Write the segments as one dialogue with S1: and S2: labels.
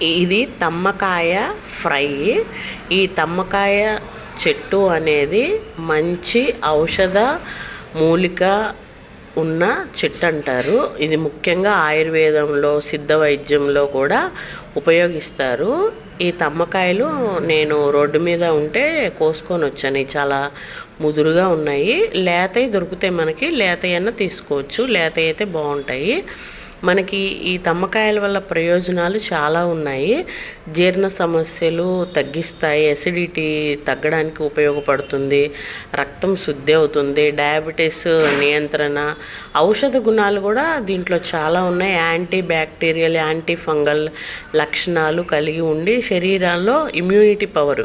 S1: ఇది తమ్మకాయ ఫ్రై. ఈ తమ్మకాయ చెట్టు అనేది మంచి ఔషధ మూలిక ఉన్న చెట్టు అంటారు. ఇది ముఖ్యంగా ఆయుర్వేదంలో, సిద్ధ వైద్యంలో కూడా ఉపయోగిస్తారు. ఈ తమ్మకాయలు నేను రోడ్డు మీద ఉంటే కోసుకొని వచ్చాను. చాలా ముదురుగా ఉన్నాయి. లేతవి దొరుకుతాయి మనకి, లేతయన్నా తీసుకోవచ్చు. లేతవి అయితే బాగుంటాయి. మనకి ఈ తమ్మకాయల వల్ల ప్రయోజనాలు చాలా ఉన్నాయి. జీర్ణ సమస్యలు తగ్గిస్తాయి, ఎసిడిటీ తగ్గడానికి ఉపయోగపడుతుంది, రక్తం శుద్ధి అవుతుంది, డయాబెటీస్ నియంత్రణ, ఔషధ గుణాలు కూడా దీంట్లో చాలా ఉన్నాయి. యాంటీ బ్యాక్టీరియల్, యాంటీ ఫంగల్ లక్షణాలు కలిగి ఉండి శరీరాల్లో ఇమ్యూనిటీ పవర్,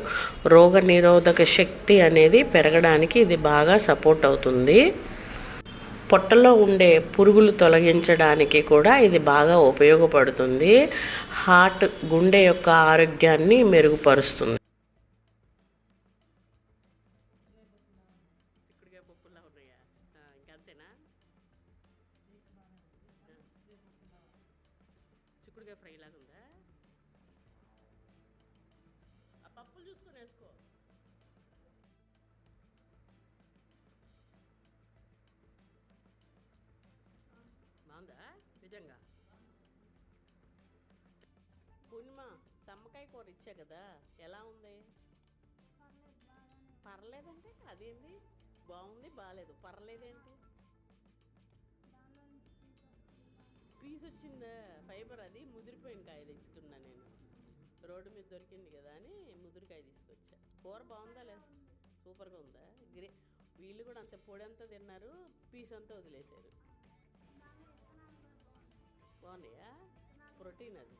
S1: రోగ నిరోధక శక్తి అనేది పెరగడానికి ఇది బాగా సపోర్ట్ అవుతుంది. పొట్టలో ఉండే పురుగులు తొలగించడానికి కూడా ఇది బాగా ఉపయోగపడుతుంది. హార్ట్, గుండె యొక్క ఆరోగ్యాన్ని మెరుగుపరుస్తుంది. చిక్కుడుగా ఫ్రై లాగా ఉందా? ఆ పప్పులు చూసుకొని వేసుకో. బాగుందా నిజంగా? పూర్ణిమ, తమ్మకాయ కూర ఇచ్చా కదా, ఎలా ఉంది? పర్లేదంటే అదేంది? బాగుంది, బాగాలేదు, పర్లేదేంటి? పీస్ వచ్చిందా? ఫైబర్ అది ముదిరిపోయిన కాయ తెచ్చుకున్నా నేను. రోడ్డు మీద దొరికింది కదా అని ముదిరికాయ తీసుకొచ్చా. కూర బాగుందా లేదా? సూపర్గా ఉందా? వీళ్ళు కూడా అంత పొడి అంతా తిన్నారు, పీస్ అంతా వదిలేశారు. బాగున్నాయా? ప్రోటీన్ అది.